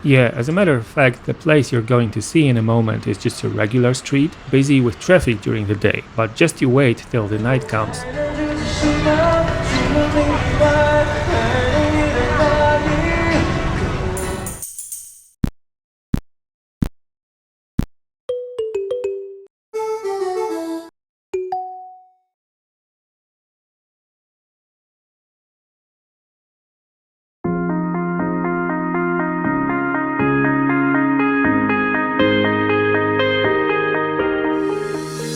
Yeah, as a matter of fact, the place you're going to see in a moment is just a regular street, busy with traffic during the day, but just you wait till the night comes.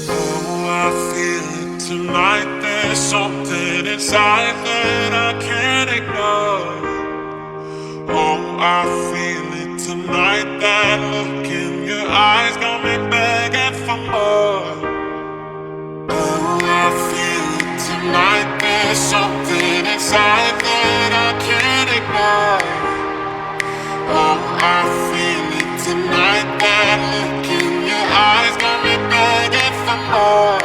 Oh, I feel it tonight. There's something inside that I can't ignore. Oh, I feel it tonight. That look in your eyes got me begging for more. Oh, I feel it tonight. There's something inside that I can't ignore. Oh, I feel it tonight. That look in your eyes got me begging for more.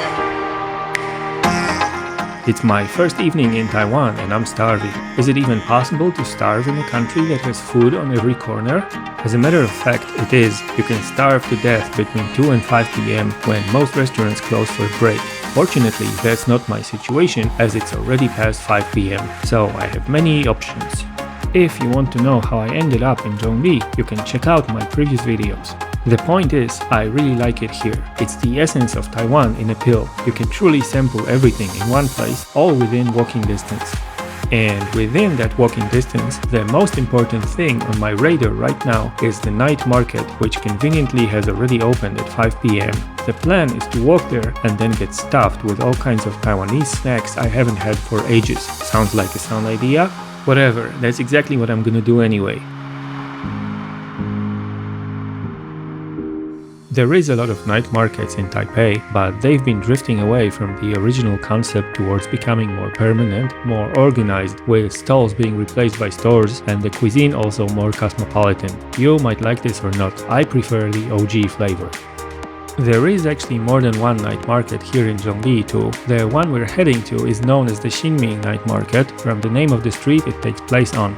It's my first evening in Taiwan and I'm starving. Is it even possible to starve in a country that has food on every corner? As a matter of fact, it is. You can starve to death between 2 and 5 p.m. when most restaurants close for a break. Fortunately, that's not my situation as it's already past 5 p.m., so I have many options. If you want to know how I ended up in Zhongli, you can check out my previous videos. The point is, I really like it here. It's the essence of Taiwan in a pill. You can truly sample everything in one place, all within walking distance. And within that walking distance, the most important thing on my radar right now is the night market, which conveniently has already opened at 5 p.m. The plan is to walk there and then get stuffed with all kinds of Taiwanese snacks I haven't had for ages. Sounds like a sound idea? Whatever, that's exactly what I'm gonna do anyway. There is a lot of night markets in Taipei, but they've been drifting away from the original concept towards becoming more permanent, more organized, with stalls being replaced by stores and the cuisine also more cosmopolitan. You might like this or not, I prefer the OG flavor. There is actually more than one night market here in Zhongli too. The one we're heading to is known as the Xinming Night Market, from the name of the street it takes place on.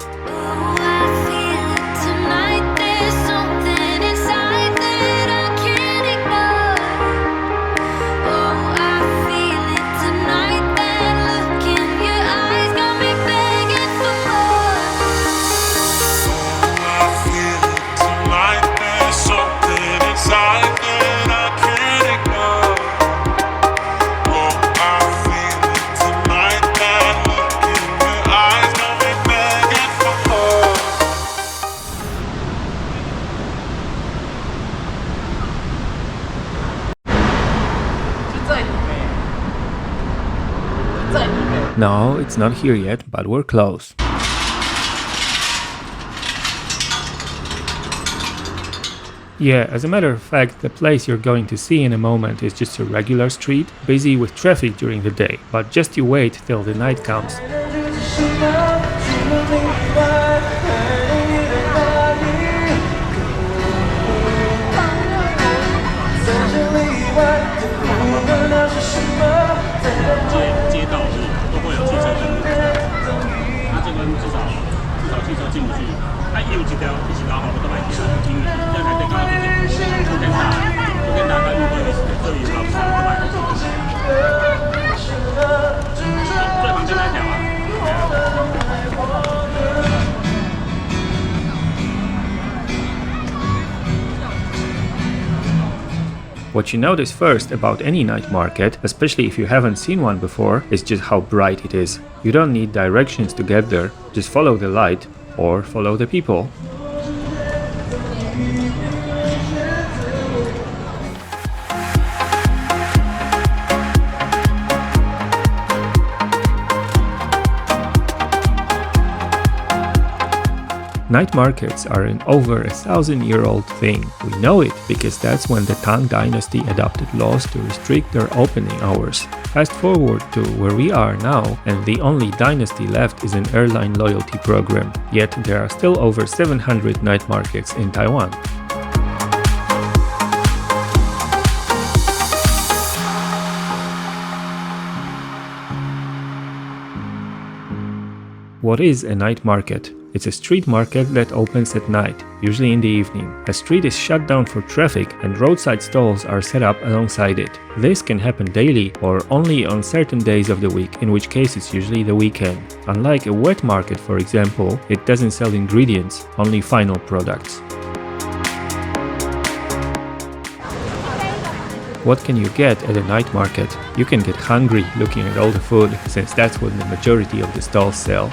No, it's not here yet, but we're close. Yeah, as a matter of fact, the place you're going to see in a moment is just a regular street, busy with traffic during the day, but just you wait till the night comes. What you notice first about any night market, especially if you haven't seen one before, is just how bright it is. You don't need directions to get there, just follow the light or follow the people. Night markets are an over 1,000-year-old thing. We know it because that's when the Tang Dynasty adopted laws to restrict their opening hours. Fast forward to where we are now, and the only dynasty left is an airline loyalty program. Yet there are still over 700 night markets in Taiwan. What is a night market? It's a street market that opens at night, usually in the evening. A street is shut down for traffic and roadside stalls are set up alongside it. This can happen daily or only on certain days of the week, in which case it's usually the weekend. Unlike a wet market, for example, it doesn't sell ingredients, only final products. What can you get at a night market? You can get hungry looking at all the food, since that's what the majority of the stalls sell.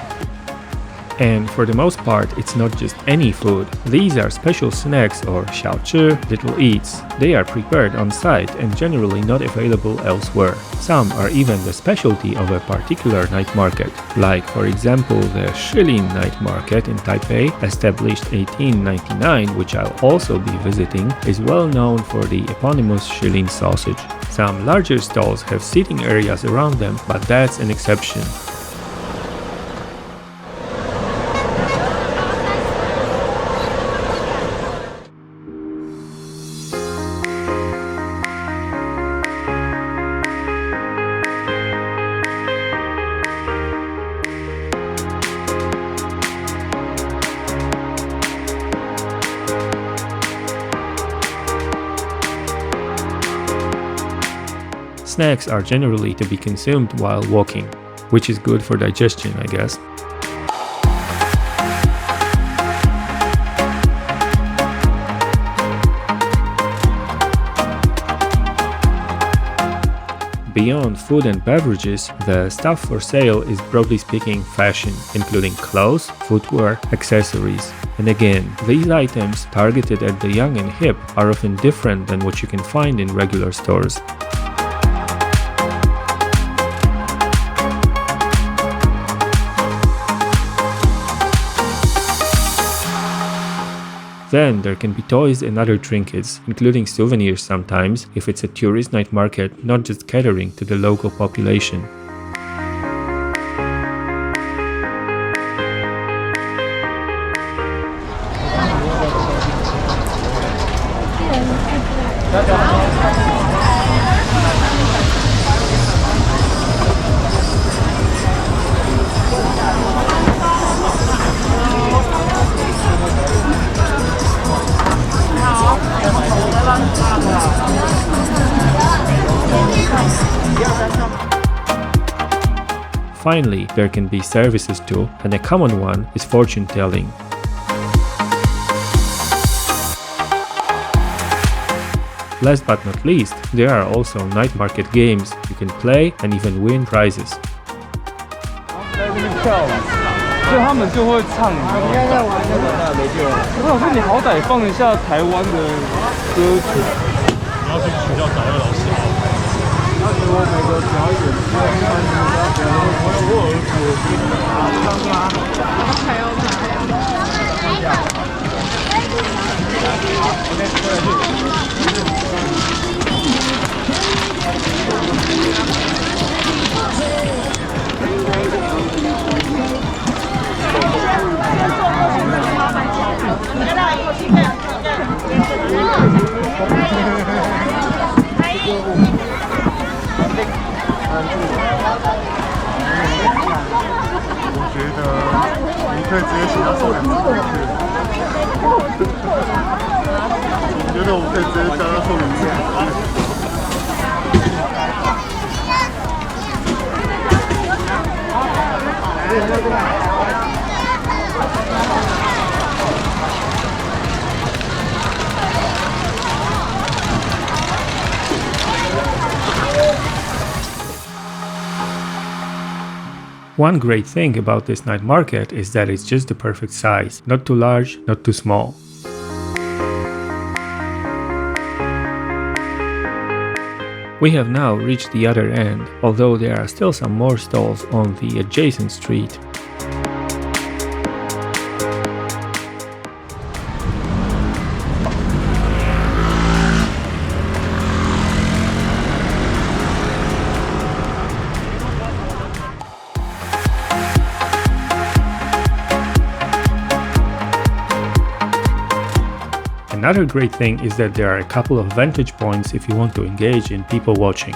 And for the most part, it's not just any food. These are special snacks or 小吃, little eats. They are prepared on site and generally not available elsewhere. Some are even the specialty of a particular night market, like for example the Shilin Night Market in Taipei, established 1899, which I'll also be visiting, is well known for the eponymous Shilin sausage. Some larger stalls have seating areas around them, but that's an exception. Snacks are generally to be consumed while walking, which is good for digestion, I guess. Beyond food and beverages, the stuff for sale is broadly speaking fashion, including clothes, footwear, accessories. And again, these items targeted at the young and hip are often different than what you can find in regular stores. Then there can be toys and other trinkets, including souvenirs sometimes, if it's a tourist night market, not just catering to the local population. Finally, there can be services too, and a common one is fortune telling. Last but not least, there are also night market games you can play and even win prizes. 所以他们就会唱。我现在玩那个没救了。我想说，你好歹放一下台湾的歌曲。你要去学校找那个老师。他给我每个表演，我儿子。还要我觉得你可以直接请他送两只回去。我觉得我可以直接叫他送两只回去。One great thing about this night market is that it's just the perfect size, not too large, not too small. We have now reached the other end, although there are still some more stalls on the adjacent street. Another great thing is that there are a couple of vantage points if you want to engage in people watching.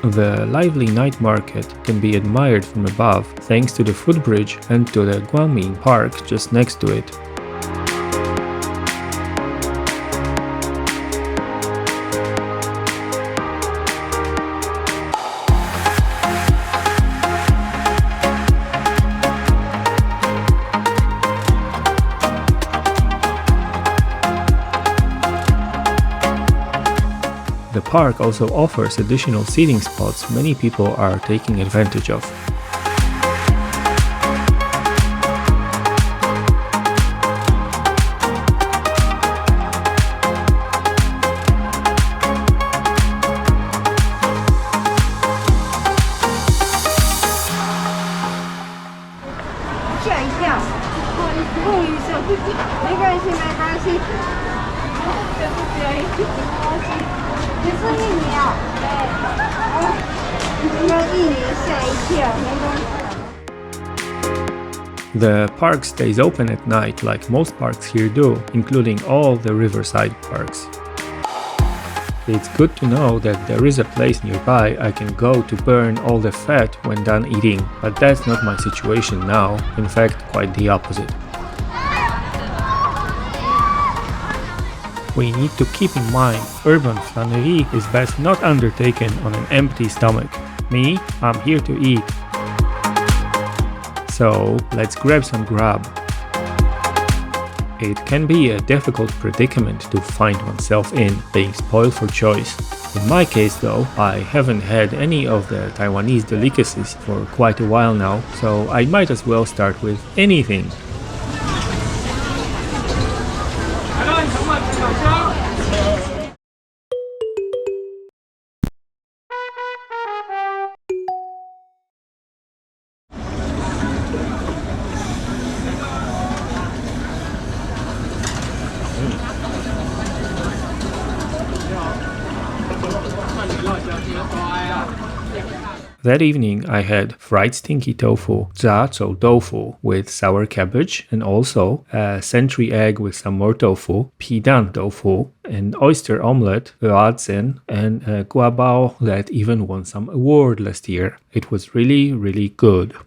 The lively night market can be admired from above thanks to the footbridge and to the Guangming Park just next to it. The park also offers additional seating spots many people are taking advantage of. The park stays open at night like most parks here do, including all the riverside parks. It's good to know that there is a place nearby I can go to burn all the fat when done eating, but that's not my situation now, in fact quite the opposite. We need to keep in mind, urban flânerie is best not undertaken on an empty stomach. Me, I'm here to eat. So let's grab some grub. It can be a difficult predicament to find oneself in, being spoiled for choice. In my case though, I haven't had any of the Taiwanese delicacies for quite a while now, so I might as well start with anything. That evening I had fried stinky tofu, 炸走豆腐 with sour cabbage, and also a century egg with some more tofu, 皮蛋 tofu, an oyster omelette, 蚵仔煎, and a guabao that even won some award last year. It was really good.